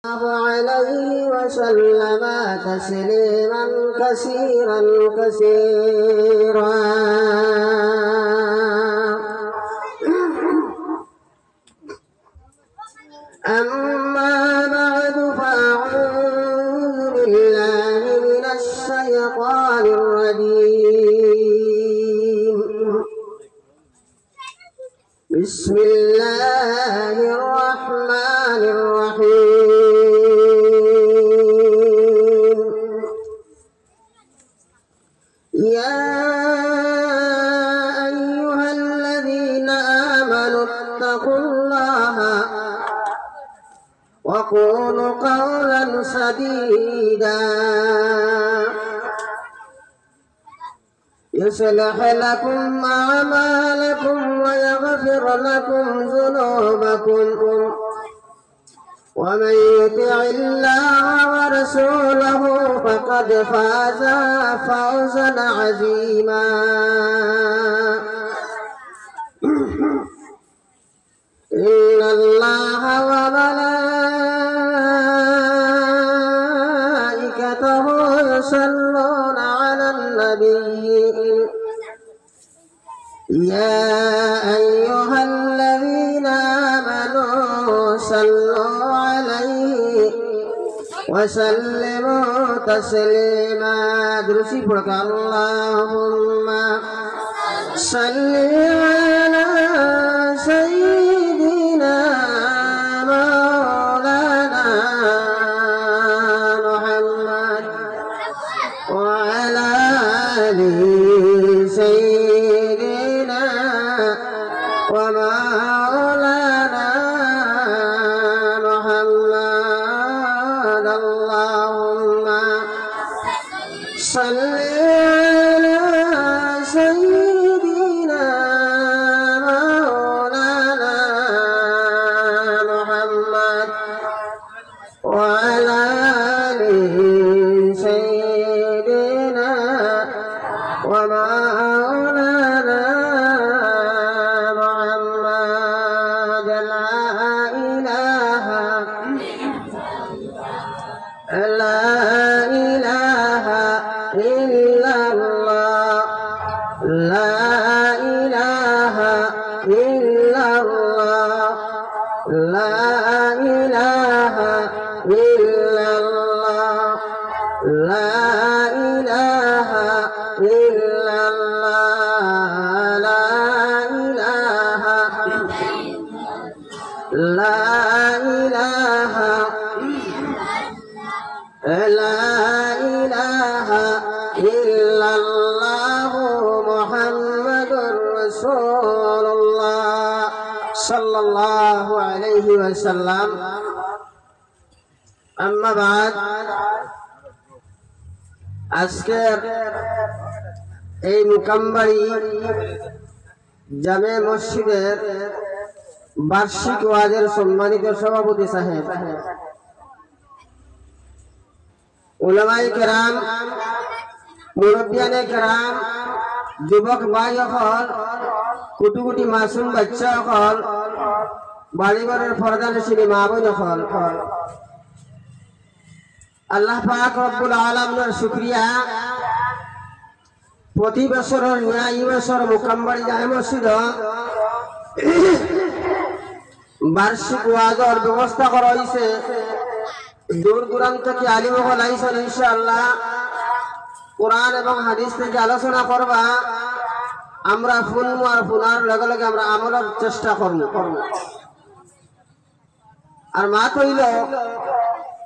عليه وسلم تسليما كثيرا كثيرا. أما بعد فأعوذ بالله من الشيطان الرجيم. بسم الله الرحمن الرحيم. يا أيها الذين آمنوا اتقوا الله وقولوا قولا سديدا يصلح لكم أعمالكم ويغفر لكم ذنوبكم ومن يطع الله ورسوله فقد فاز فوزا عظيما. إن الله وملائكته يصلون على النبي. يا أيها الذين آمنوا صلوا عليه وسلموا تسليما. درسي فرق اللهم صل على سيدنا مولانا محمد وعلى آله سيدنا ومولانا محمد. اللهم صل على سيدنا مولانا محمد وعلى آله سيدنا ومولانا محمد. لا إله إلا الله. لا إله إلا الله. لا إله إلا الله. لا إله إلا الله. لا إله إلا الله محمد رسول الله صلى الله عليه وسلم. أما بعد, আজকের এই মুকাম্বাড়ি জামে মসজিদের বার্ষিক ওয়াজের সম্মানিত সভাপতি সাহেব, উলামায়ে কেরাম, মুরব্বিয়ানে কেরাম, যুবক ভাই সকল, কোটি কোটি মাসুম বাচ্চা সকল, বাড়িঘরের পর্দানশীল মা বোন সকল, আল্লাহ পাক রব্বুল আলামিনের শুকরিয়া। প্রতি বছরের ন্যায় এই বছর মুকাম্বাড়ি জামে মসজিদ বার্ষিক ওয়াজের ব্যবস্থা করা হয়েছে। দূর দূরান্ত থেকে আলিম সকল আইছেন। ইনশাআল্লাহ কোরআন এবং হাদিস থেকে আলোচনা করবা। আমরা শুনবো আর শোনার লগে লগে আমরা আমলের চেষ্টা করব। আর মা কইল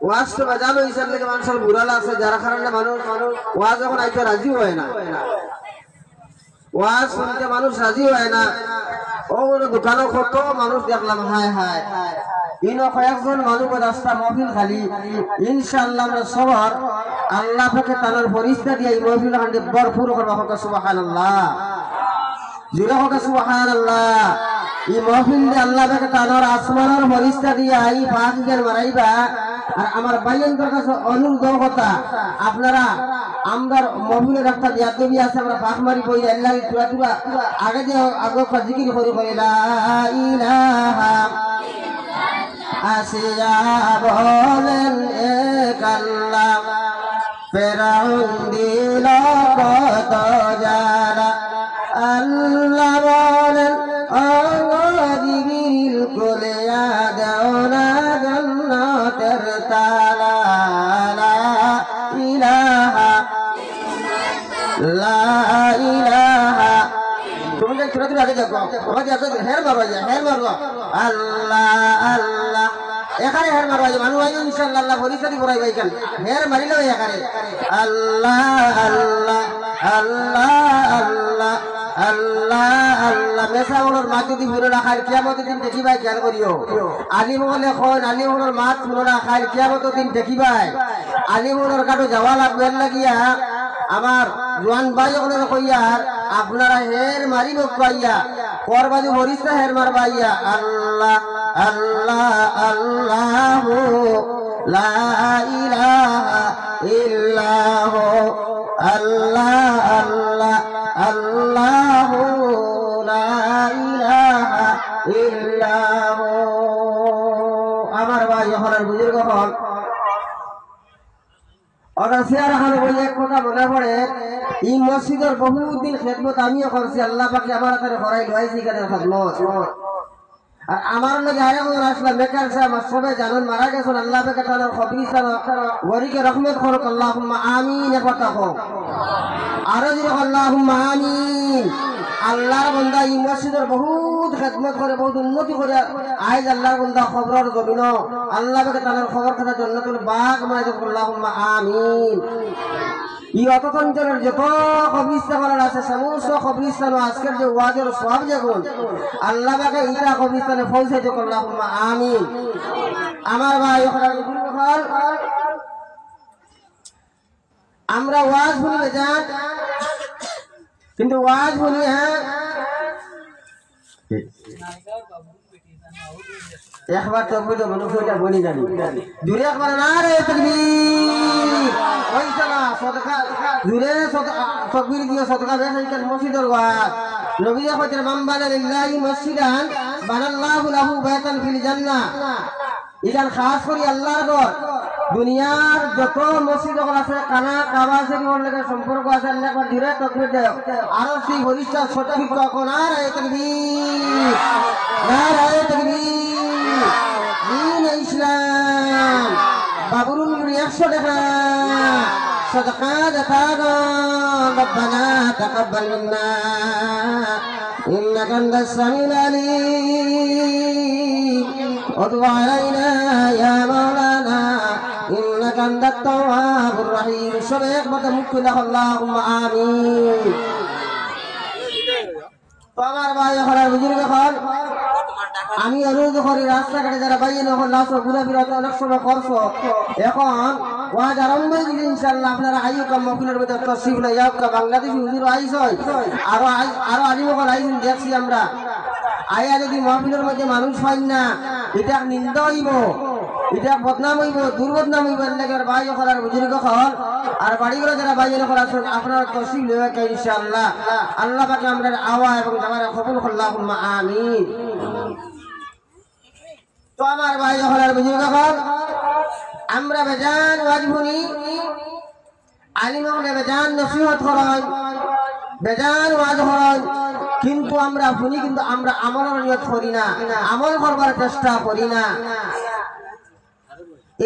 ওয়াজ তো বাজানো হিসাব থেকে মানুষের বুড়াল আছে, যার কারণে মানুষ ওয়াজ যখন আইতে রাজি হয় না, ওয়াজ শুনতে মানুষ রাজি হয় না। ও দোকানও কত মানুষ দেখলাম, হায় হায় ইনো কয়েকজন মানুষ রাস্তা মহফিল খালি। ইনশাআল্লাহ আমরা সবার আল্লাহ পাকে তার ফরিস্তা দিয়ে এই মহফিল ভরপুর করবা। হোক সুবহানাল্লাহ, জুড়ে হোক সুবহানাল্লাহ। এই মহফিল দিয়ে আল্লাহ পাকে তার আসমানের ফরিস্তা দিয়ে এই পাঁচ গেল মারাইবা। আর আমার ভাইয়ের কাছে অনুরোধ কথা, আপনারা আমরার মহফিলের একটা ইয়াদবি আছে, আমরা পাক মারি কই আল্লাহ তুরা তুরা আগে যে আগে জিকির করি কই লা ইলাহা আসিয়া বলে ফেরাউন দিল কত জ্বালা আল্লাহ বলেন জিবরিল কোলে দাও না জান্নাতের তালা লা ইলাহা লা ইলাহা তুমি যে ছোট ছোট আগে দেখো আমাকে আগে হের মারবা যায় হের মারবা আল্লাহ আল্লাহ এখানে হের মারবা যায় মানুষ আইন ইনশাআল্লাহ আল্লাহ পরিচয় পড়াইবা এখানে হের মারিলেও এখানে আল্লাহ আল্লাহ আল্লাহ আল্লাহ আল্লাহ আল্লাহ মেসাগুলোর মাছ যদি পুরো রাখার কিয়ামতের দিন দেখিবাই খেয়াল করিও আলিমহলে খন আলিমহলের মাছ পুরো রাখার কিয়ামতের দিন দেখিবাই আলিমহলের কাটো যাওয়া লাগবে লাগিয়া আমার জোয়ান ভাই ওখানে কইয়ার আপনারা হের মারিব কইয়া করবাজু হরিস্তা হের মারবাইয়া আল্লাহ আল্লাহ আল্লাহ লা ইলাহা ইল্লাহু আল্লাহ আল্লাহ আল্লাহ লা ইলাহা ইল্লাহু আমার ভাই ওখানের বুজুর্গ হল এক কথা মনে পড়ে এই মসজিদের বহুদিন খেদমত আমিও করছি আল্লাহ পাকে আমার হাতে হরাই লইছি কাদের খেদমত আর আমার লগে আরেকজন আসলাম বেকার সাহেব আমার সবাই জানেন মারা গেছেন আল্লাহ পাকে তাদের খবরিস্তান গরিকে রহমত করুক আল্লাহুম্মা আমিন একবার তাকো আরো যদি আল্লাহুম্মা আমিন আল্লাহর বান্দা এই মসজিদের বহুত খেদমত করে বহুত উন্নতি করে আজ আল্লাহর বান্দা খবরের জমিন আল্লাহ পাকে তাদের খবর কথা জান্নাতুল বাগ মানে আল্লাহুম্মা আমিন এই অত অঞ্চলের যত কবরস্থান আছে সমস্ত কবরস্থান আজকের যে ওয়াজের সব যেগুন আল্লাহ পাকে ইটা কবরস্থানে পৌঁছাইতে আল্লাহুম্মা আমিন আমার ভাই আমরা ওয়াজ শুনবে যান কিন্তু ওয়াজ শুনি হ্যাঁ একবার তকবীর তো মনুষ্যটা বলি জানি দূরে একবার না রে তাকবীর ওইটা না সদকা দূরে তকবীর দিয়ে সদকা দেয় এই মসজিদের ওয়াজ নবী কইতে মান বানা লিল্লাহি মসজিদান বানাল্লাহু লাহু বাইতান ফিল জান্নাহ ইদান খাস করে আল্লাহর ঘর দুনিয়ার যত মসজিদ আছে কানা কাবা শরীফের লগে সম্পর্ক আছে আল্লাহ একবার দূরে তকবীর দেয় আর সেই হরিষ্টা সঠিক কোন আর তাকবীর নারায়ে তাকবীর দিন ইসলাম বাবুরুল 100 টাকা صدقة دفانا ربنا تقبل منا إنك أنت السميع العليم وتب علينا يا مولانا إنك أنت التواب الرحيم شبيك بتمكن اللهم آمين আমার ভাই হলার বুজুর্গ হল আমি অনুরোধ করি রাস্তাঘাটে যারা বাইরে যখন লাসো ঘুরে ফিরত অনেক সময় করছো এখন ওয়াজ আরম্ভ হয়ে গেছে ইনশাআল্লাহ আপনারা আইয়ুকা মফিলের মধ্যে তশরিফ লই যাওকা বাংলাদেশি হুজুর আইছ আরো আলিমকল আইছেন দেখছি আমরা আয়া যদি মফিলের মধ্যে মানুষ পাই না এটা নিন্দা হইব এটা বদনাম হইব দুর্বদনাম হইব এর ভাই হলার বুজুর্গ হল আর বাড়িগুলো যারা বাইরে করা আছেন আপনারা তশরিফ লই যাওকা ইনশাআল্লাহ আল্লাহ পাক আমাদের আওয়া এবং আমাদের কবুল আল্লাহুম্মা আমিন তো আমার ভাই হলার বুজুর্গ হল আমরা বেজান ওয়াজ শুনি আলিমগণে বেজান নসিহত করেন বেজান ওয়াজ করেন কিন্তু আমরা শুনি কিন্তু আমরা আমলের নিয়ত করি না আমল করবার চেষ্টা করি না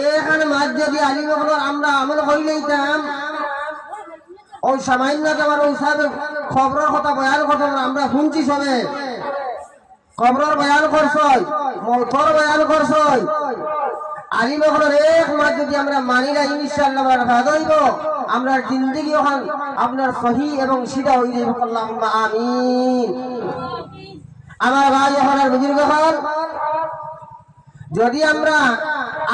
এখানে মাঝ যদি আলিমগণের আমরা আমল করিলেইতাম ওই সামান্য তোমার ওই সাহেব খবরের কথা বয়ান কথা আমরা শুনছি সবে খবরের বয়ান করছই মৌতর বয়ান করছই আলিমগণের এক মাস যদি আমরা মানি না ইনশাআল্লাহ ফায়দা হইব আমরা জিন্দেগি ওখান আপনার সহি এবং সিধা হয়ে যাইব আল্লাহুম্মা আমিন আমার ভাই হলার বুজুর্গ হল যদি আমরা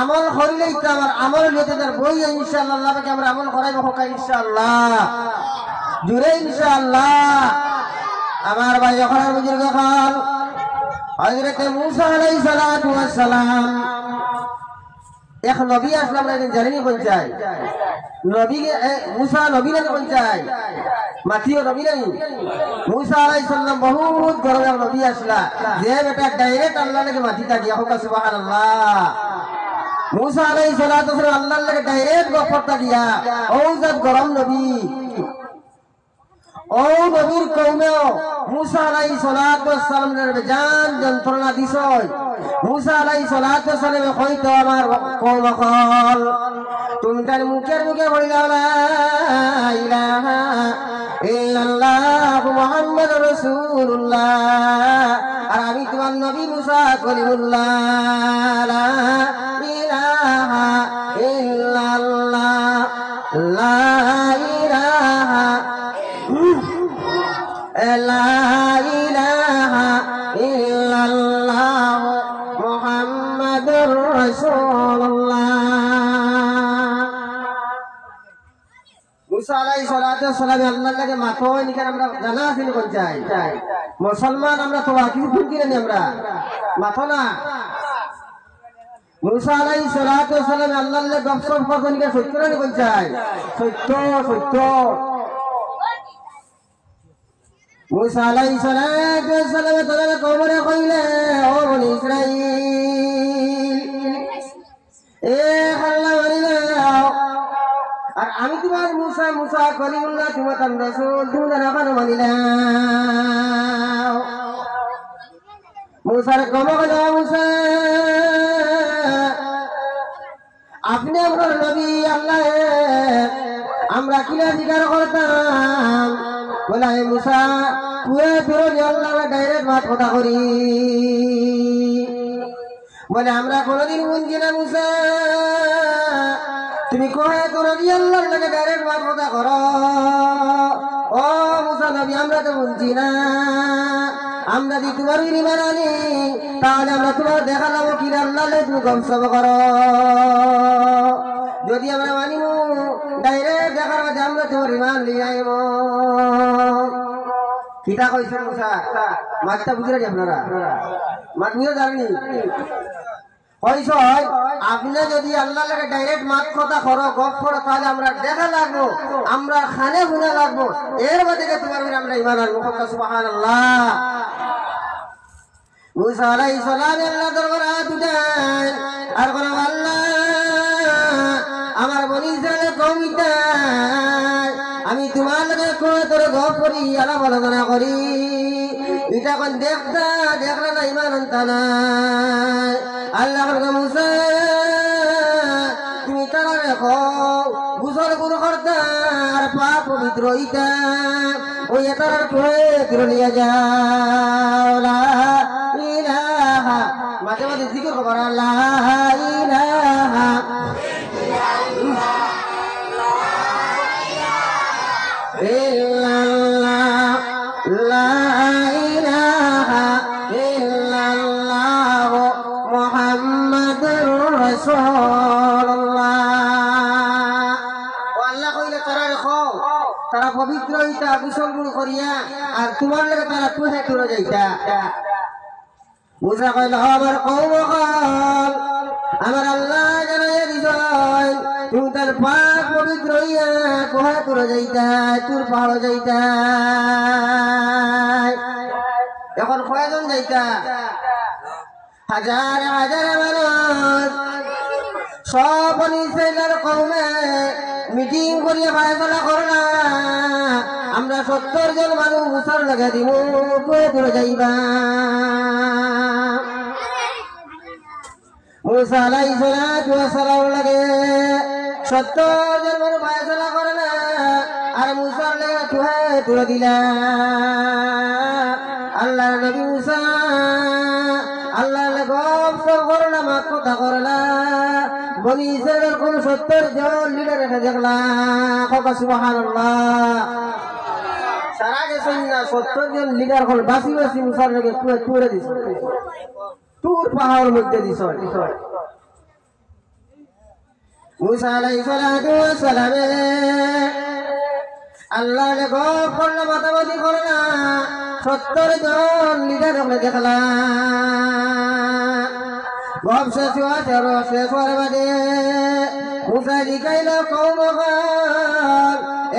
আমল করিলেই তো আমার আমল নিতে তার বই ইনশাআল্লাহ আল্লাহ পাকে আমরা আমল করাইব হোক ইনশাআল্লাহ জুরে ইনশাআল্লাহ আমার ভাই হলার বুজুর্গ হল হযরত মূসা আলাইহিস সালাতু ওয়াস সালাম এক নবী আসলাম না জানেনি কোন চাই নবী মুসা নবী না কোন চাই মাথিও নবী নাই মুসা আলাইহিস সালাম বহুত বড় এক নবী আসলা যে বেটা ডাইরেক্ট আল্লাহ কে মাথিটা দিয়া হোক সুবহানাল্লাহ মুসা আলাইহিস সালাতু ওয়াস সালাম আল্লাহর লাগে ডাইরেক্ট গফরটা দিয়া ও জাত গরম নবী ও নবীর কওমেও মুসা আলাইহিস সালাতু ওয়াস সালামের জান যন্ত্রণা দিছয় মুসা আলাইহিস সালাতু ওয়াস সালাম কইতো আমার কওম কল তুমি তার মুখের মুখে বলি দাও লা ইলাহা ইল্লাল্লাহ মুহাম্মাদুর রাসূলুল্লাহ আর আমি তোমার নবী মুসা কলিমুল্লাহ লা ইলাহা ইল্লাল্লাহ লা ইলাহা লা ইলাহা ইল্লাল্লাহ মুহাম্মাদুর রাসূলুল্লাহ মুসা আলাইহিস সালাতু ওয়াস সালাম আল্লাহর লাগে মাথা নিকে আমরা জানা আছে কোন চাই মুসলমান আমরা তো কিছু ভুল কিনে আমরা মাথা না মুসা আলাইহিস সালাতু ওয়াস সালাম আল্লাহর লাগে গপসপ করতে নিকে সত্য না কোন চাই সত্য সত্য মুসা আলাইহিস সালাতু ওয়াস সালাম তারা কওমে কইলে ও বনি ইসরাইল এ আল্লাহ বলিলাও আর আমি তোমার মুসা মুসা কলিমুল্লাহ তোমার রাসূল তুমি না কেন মানিলাও মুসার কওমে কইলো মুসা আপনি আমার নবী আল্লাহ আমরা কিনা জিজ্ঞাসা করতাম বলে হে মুসা তুই ফেরো আল্লাহ ডাইরেক্ট মাত কথা করি বলে আমরা কোনদিন বুঝছি না মুসা তুমি কহে তোর আল্লাহর লাগে ডাইরেক্ট মাত কথা করো ও মুসা নবী আমরা তো বুঝছি না আমরা যদি তোমার ইমান আনি তাহলে আমরা তোমার দেখালাম কি আল্লাহ তুমি গমসব করো যদি আমরা মানিব ডাইরেক্ট দেখার মধ্যে আমরা তোমার ইমান লিয়ে আইব কিতা কইছেন মুসা মাছটা বুঝে যাবে আপনারা মাছ বুঝে যাননি কইছ আপনি যদি আল্লাহর লাগে ডাইরেক্ট মাত কথা করো গপ করো তাহলে আমরা দেখা লাগবো আমরা খানে গুনা লাগবো এর মধ্যে তোমার আমরা ইমান আনবো সুবহানাল্লাহ মুসা আলাইহিস সালাম আল্লাহ দরবারে হাত উঠান আর কোন আল্লাহ আমার বনি ইসরায়েলের কওমিটা আমি তোমার লগে কোন তোর গপ করি আলাপ আলোচনা করি এটা কোন দেখলা না ইমান আনতা না আল্লাহ মুসা তুমি তারা রেখো গুসল গুরু করতা আর পাপ পবিত্র ইটা ওই এটার পবিত্র নিয়ে যাও লা ইলাহা মাঝে মাঝে জিকির করা লা ইলাহা ইল্লাল্লাহ লা ইলাহা ইল্লাল্লাহ মুহাম্মাদুর রাসূলুল্লাহ আল্লাহ কইলে তারা রেখো তারা পবিত্র হইতা গোসল গুলো করিয়া আর তোমার লাগে তারা তুহে করে যাইতা মুসা কইল আমার কওম কল আমার আল্লাহ জানাইয়া দিছাই তুমি তার পাক পবিত্র হইয়া কোহা করে যাইতা তোর পাহাড় যাইতা এখন কয়জন যাইতা হাজার হাজার মানুষ সব ইসরায়েলের কওমে মিটিং করিয়া ফায়সালা করলা আমরা 70 জন মানুষ মুসার লাগা দিব কয়ে দূরে যাইবা মুসা আলাইহিস সালাতু ওয়াস সালাম লাগে 70 জন মানুষ ফায়সালা করলা আর মুসার লাগা তুহে দূরে দিলা আল্লাহ নবী মুসা আল্লাহ গপ সব করলা মাত কথা করলা বনি ইসরায়েলের কোন 70 জন লিডার রেখে দেখলা কথা সুবহানাল্লাহ সারা গেছেন না 70 জন লিডার হল বাসি বাসি মুসার লেগে তুলে দিছে তুর পাহাড়ের মধ্যে দিছ মুসা আলাইহিস সালাতু ওয়াস সালাম আল্লাহ গপ করলা মাতামাতি করলা 70 জন লিডার রেখে দেখলা গপ শেষ হওয়ার বাদে মুসা জিকাইল কওম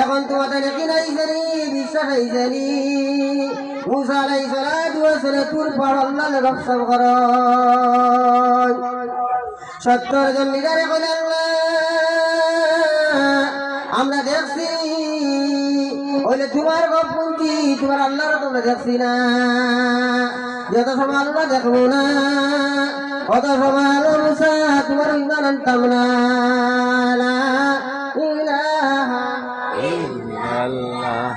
এখন তোমাদের কি নাই জানি বিশ্বাস নাই জানি মুসা আলাইহিস সালাতু ওয়াস সালাম তুর পাহাড় আল্লাহ গপ সব করো 70 জন লিডারে কইলেন আমরা দেখছি ওইলে তোমার গপুঞ্জি তোমার আল্লাহর তোমরা দেখছি না যত সময় আল্লাহ দেখবো না অত সময় আলো মুসা তোমার ইমান আনতাম না লা ইলাহা ইল্লাল্লাহ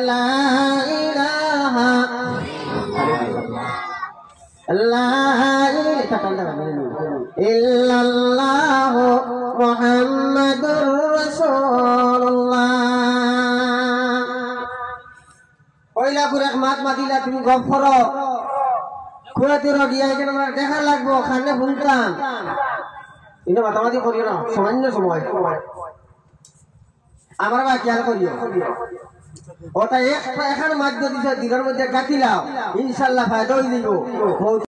লা ইলাহা ইল্লাল্লাহ মুহাম্মাদুর রাসূলুল্লাহ কইলা করে এক মাত মাতিলা তুমি গপ করো কুয়াতির গিয়া এখানে আমরা দেখা লাগবো খানে ভুলতাম এটা মাতামাতি করিও না সামান্য সময় আমার বা খেয়াল করিও ওটা একটা এখন মাধ্য দিছে দিনের মধ্যে গাঁথিলাও ইনশাল্লাহ ফায়দা হয়ে যাইব